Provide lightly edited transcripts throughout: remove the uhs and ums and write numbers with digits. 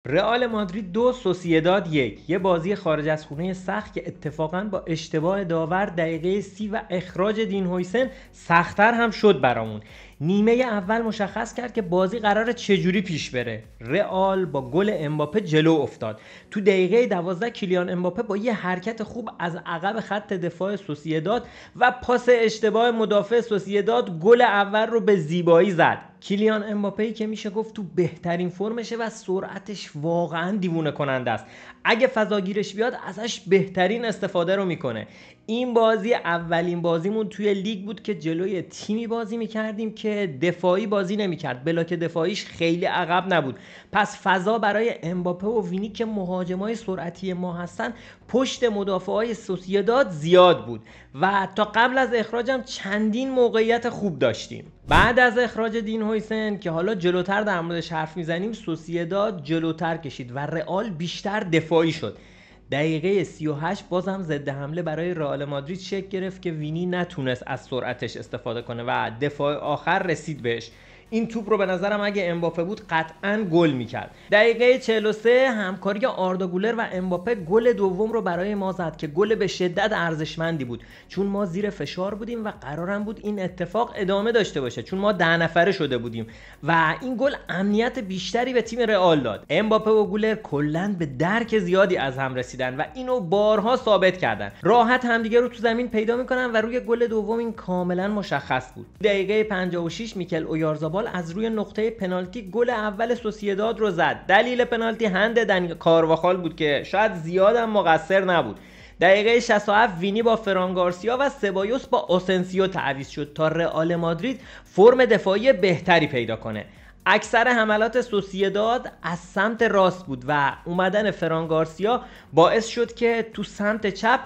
رئال مادرید 2 سوسییداد 1. یه بازی خارج از خونه سخت که اتفاقاً با اشتباه داور دقیقه 30 و اخراج دین هویسن سخت‌تر هم شد برامون. نیمه اول مشخص کرد که بازی قراره چجوری پیش بره. رئال با گل امباپه جلو افتاد. تو دقیقه 12 کیلیان امباپه با یه حرکت خوب از عقب خط دفاع سوسییداد و پاس اشتباه مدافع سوسییداد گل اول رو به زیبایی زد. کیلیان امباپه‌ای که میشه گفت تو بهترین فرمشه و سرعتش واقعا دیوونه کننده است. اگه فضاگیرش بیاد ازش بهترین استفاده رو میکنه. این بازی اولین بازیمون توی لیگ بود که جلوی تیمی بازی میکردیم که دفاعی بازی نمیکرد. بلاک دفاعیش خیلی عقب نبود. پس فضا برای امباپه و وینی که مهاجمای سرعتی ما هستن پشت مدافعای سوسییداد زیاد بود و تا قبل از اخراجم چندین موقعیت خوب داشتیم. بعد از اخراج دین هویسن که حالا جلوتر در موردش حرف میزنیم، سوسییداد جلوتر کشید و رئال بیشتر دفاعی شد. دقیقه 38 بازم ضد حمله برای رئال مادرید شکل گرفت که وینی نتونست از سرعتش استفاده کنه و دفاع آخر رسید بهش. این توپ رو به نظرم اگه امباپه بود قطعاً گل میکرد. دقیقه 43 همکاری آردا گولر و امباپه گل دوم رو برای ما زد که گل به شدت ارزشمندی بود، چون ما زیر فشار بودیم و قرارم بود این اتفاق ادامه داشته باشه، چون ما 10 نفره شده بودیم و این گل امنیت بیشتری به تیم رئال داد. امباپه و گولر کلاً به درک زیادی از هم رسیدن و اینو بارها ثابت کردن. راحت همدیگه رو تو زمین پیدا میکنن و روی گل دوم این کاملا مشخص بود. دقیقه 56 میکل اویارزابال از روی نقطه پنالتی گل اول سوسییداد رو زد. دلیل پنالتی هند دنی کارواخال بود که شاید زیادم مقصر نبود. دقیقه 67 وینی با فران گارسیا و سبایوس با آسنسیو تعویض شد تا رئال مادرید فرم دفاعی بهتری پیدا کنه. اکثر حملات سوسییداد از سمت راست بود و اومدن فران گارسیا باعث شد که تو سمت چپ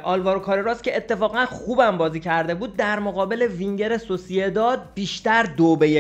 آلوارو کارراس که اتفاقا خوبم بازی کرده بود در مقابل وینگر سوسییداد بیشتر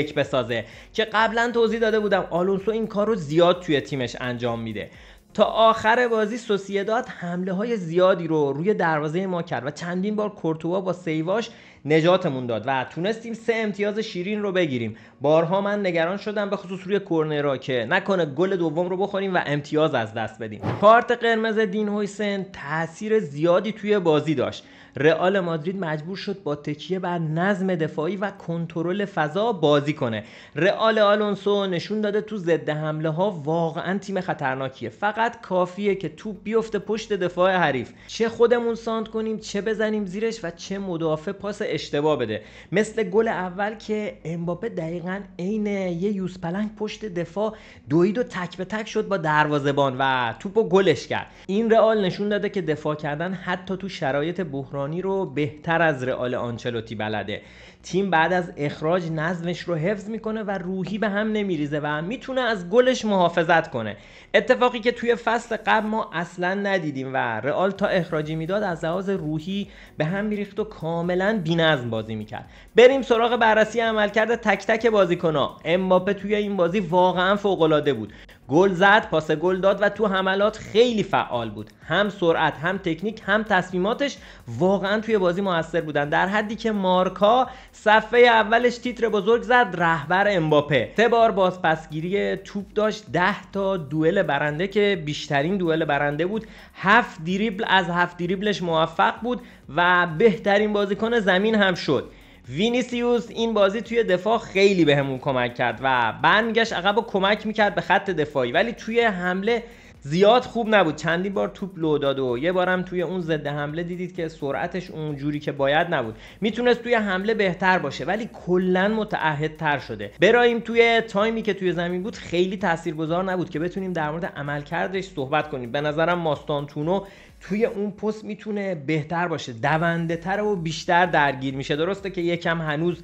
2-1 بسازه که قبلا توضیح داده بودم آلونسو این کار رو زیاد توی تیمش انجام میده. تا آخر بازی سوسییداد حمله های زیادی رو روی دروازه ما کرد و چندین بار کورتوا با سیواش نجاتمون داد و تونستیم 3 امتیاز شیرین رو بگیریم. بارها من نگران شدم به خصوص روی کورنرها که نکنه گل دوم رو بخوریم و امتیاز از دست بدیم. کارت قرمز دین هویسن تاثیر زیادی توی بازی داشت. رئال مادرید مجبور شد با تکیه بر نظم دفاعی و کنترل فضا بازی کنه. رئال آلونسو نشون داده تو ضد حمله ها واقعا تیم خطرناکیه. فقط کافیه که توپ بیفته پشت دفاع حریف، چه خودمون سانت کنیم چه بزنیم زیرش و چه مدافع پاس اشتباه بده. مثل گل اول که امباپه دقیقاً عین یه یوز پلنگ پشت دفاع دوید و تک به تک شد با دروازه‌بان و توپو گلش کرد. این رئال نشون داده که دفاع کردن حتی تو شرایط بحرانی رو بهتر از رئال آنچلوتی بلده. تیم بعد از اخراج نظمش رو حفظ میکنه و روحی به هم نمیریزه و میتونه از گلش محافظت کنه. اتفاقی که توی فصل قبل ما اصلا ندیدیم و رئال تا اخراجی میداد از لحاظ روحی به هم میریخت و کاملا بی‌نظم بازی میکرد. بریم سراغ بررسی عملکرد تک تک بازیکن‌ها. امباپه توی این بازی واقعا فوق‌العاده بود. گل زد، پاس گل داد و تو حملات خیلی فعال بود. هم سرعت، هم تکنیک، هم تصمیماتش واقعا توی بازی موثر بودن، در حدی که مارکا صفحه اولش تیتر بزرگ زد رهبر امباپه. 3 بار بازپسگیری توپ داشت، 10 تا دوئل برنده که بیشترین دوئل برنده بود، 7 دریبل از 7 دریبلش موفق بود و بهترین بازیکن زمین هم شد. وینیسیوس این بازی توی دفاع خیلی بهمون کمک کرد و برمیگشت عقب و کمک میکرد به خط دفاعی، ولی توی حمله زیاد خوب نبود. چندین بار توپ لو داد و یه بارم توی اون ضد حمله دیدید که سرعتش اونجوری که باید نبود. میتونست توی حمله بهتر باشه ولی کلا متعهدتر شده. برایم توی تایمی که توی زمین بود خیلی تاثیرگذار نبود که بتونیم در مورد عملکردش صحبت کنیم. به نظرم ماستانتونو توی اون پست میتونه بهتر باشه، دونده تر و بیشتر درگیر میشه. درسته که یکم هنوز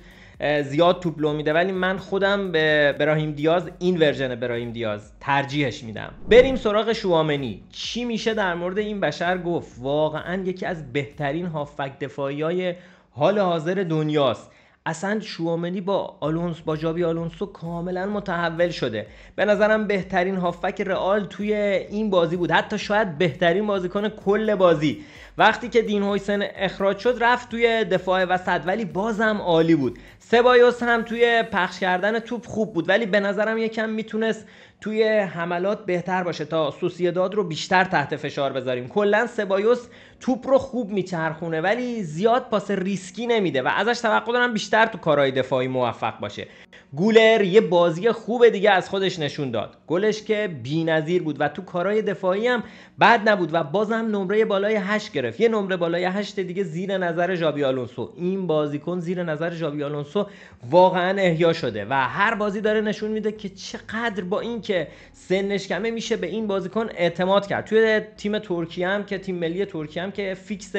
زیاد توپ لو میده ولی من خودم به براهیم دیاز، این ورژن براهیم دیاز ترجیحش میدم. بریم سراغ شوامنی. چی میشه در مورد این بشر گفت؟ واقعا یکی از بهترین هافک دفاعیای حال حاضر دنیاست. اصلا شوامنی با جابی آلونسو کاملا متحول شده. به نظرم بهترین هافک رئال توی این بازی بود، حتی شاید بهترین بازیکن کل بازی. وقتی که دین هویسن اخراج شد رفت توی دفاع وسط ولی بازم عالی بود. سبایوس هم توی پخش کردن توپ خوب بود ولی به نظرم یکم میتونست توی حملات بهتر باشه تا سوسییداد رو بیشتر تحت فشار بذاریم. کلا سبایوس توپ رو خوب میچرخونه ولی زیاد پاس ریسکی نمیده و ازش توقع دارم بیشتر تو کارهای دفاعی موفق باشه. گولر یه بازی خوب دیگه از خودش نشون داد. گلش که بی‌نظیر بود و تو کارهای دفاعی هم بد نبود و بازم نمره بالای 8 گرفت. یه نمره بالای 8 دیگه زیر نظر ژابی آلونسو. این بازیکن زیر نظر ژابی آلونسو واقعا احیا شده و هر بازی داره نشون میده که چقدر با اینکه سنش کمه میشه به این بازیکن اعتماد کرد. توی تیم ترکیه هم که تیم ملی ترکیه هم که فیکس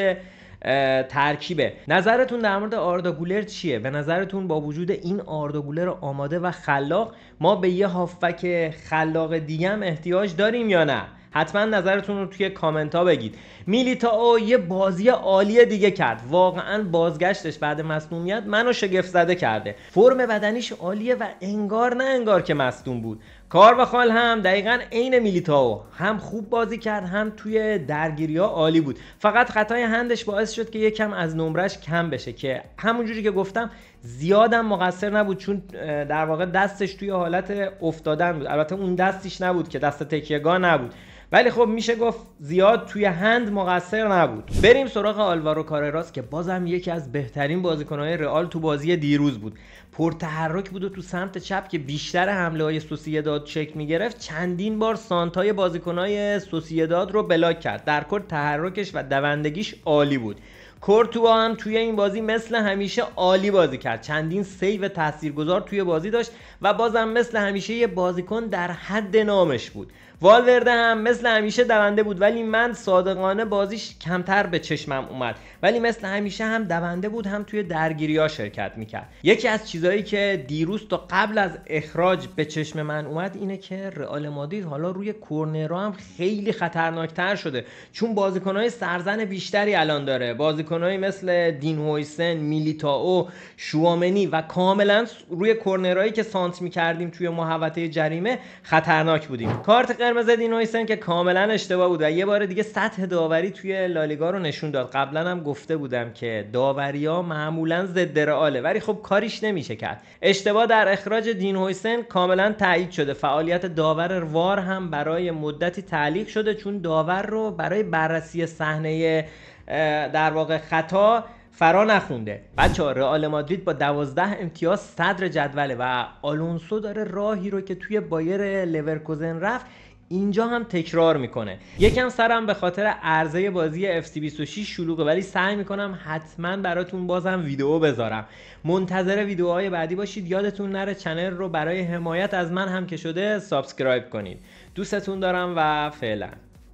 ترکیبه. نظرتون در مورد آردا گولر چیه؟ به نظرتون با وجود این آردا گولر آماده و خلاق ما به یه هافبک خلاق دیگه هم احتیاج داریم یا نه؟ حتما نظرتون رو توی کامنت ها بگید. میلیتائو یه بازی عالی دیگه کرد. واقعا بازگشتش بعد مصدومیت منو شگفت زده کرده. فرم بدنیش عالیه و انگار نه انگار که مصدوم بود. کارواخال هم دقیقاً عین میلیتائو هم خوب بازی کرد هم توی درگیری‌ها عالی بود. فقط خطای هندش باعث شد که یکم از نمرش کم بشه که همونجوری که گفتم زیادم مقصر نبود چون در واقع دستش توی حالت افتادن بود. البته اون دستش نبود که دست تکیه‌گاه نبود. ولی خب میشه گفت زیاد توی هند مقصر نبود. بریم سراغ آلوارو کارراس که بازم یکی از بهترین بازیکن‌های رئال تو بازی دیروز بود. پرتحرک بود و تو سمت چپ که بیشتر حمله‌های سوسییداد چک می‌گرفت چندین بار سانتای بازیکن‌های سوسییداد رو بلاک کرد. در کل تحرکش و دوندگیش عالی بود. کورتوا هم توی این بازی مثل همیشه عالی بازی کرد. چندین سیو تاثیرگذار توی بازی داشت و بازم مثل همیشه یه بازیکن در حد نامش بود. والورده هم مثل همیشه دونده بود ولی من صادقانه بازیش کمتر به چشمم اومد ولی مثل همیشه هم دونده بود هم توی درگیری‌ها شرکت میکرد. یکی از چیزایی که دیروز تا قبل از اخراج به چشم من اومد اینه که رئال مادرید حالا روی کورنرها هم خیلی خطرناکتر شده چون بازیکن‌های سرزن بیشتری الان داره. بازیکن‌هایی مثل دین هویسن، میلیتائو، شوامنی و کاملا روی کورنرهایی که سانت میکردیم توی محوطه جریمه خطرناک بودیم. کارت قرمز دین هویسن که کاملا اشتباه بود و یه بار دیگه سطح داوری توی لالیگا رو نشون داد. قبلا هم گفته بودم که داوری‌ها معمولا ضد رئاله ولی خب کاریش نمیشه کرد. اشتباه در اخراج دین هویسن کاملا تایید شده. فعالیت داور وار هم برای مدتی تعلیق شده چون داور رو برای بررسی صحنه در واقع خطا فرا نخونده. بچه‌ها رئال مادرید با 12 امتیاز صدر جدوله و آلونسو داره راهی رو که توی بایر لورکوزن رفت اینجا هم تکرار میکنه. یکم سرم به خاطر عرضه بازی FC26 شلوغه ولی سعی میکنم حتما براتون بازم ویدیو بذارم. منتظر ویدیوهای بعدی باشید. یادتون نره چنل رو برای حمایت از من هم که شده سابسکرایب کنید. دوستتون دارم و فعلا.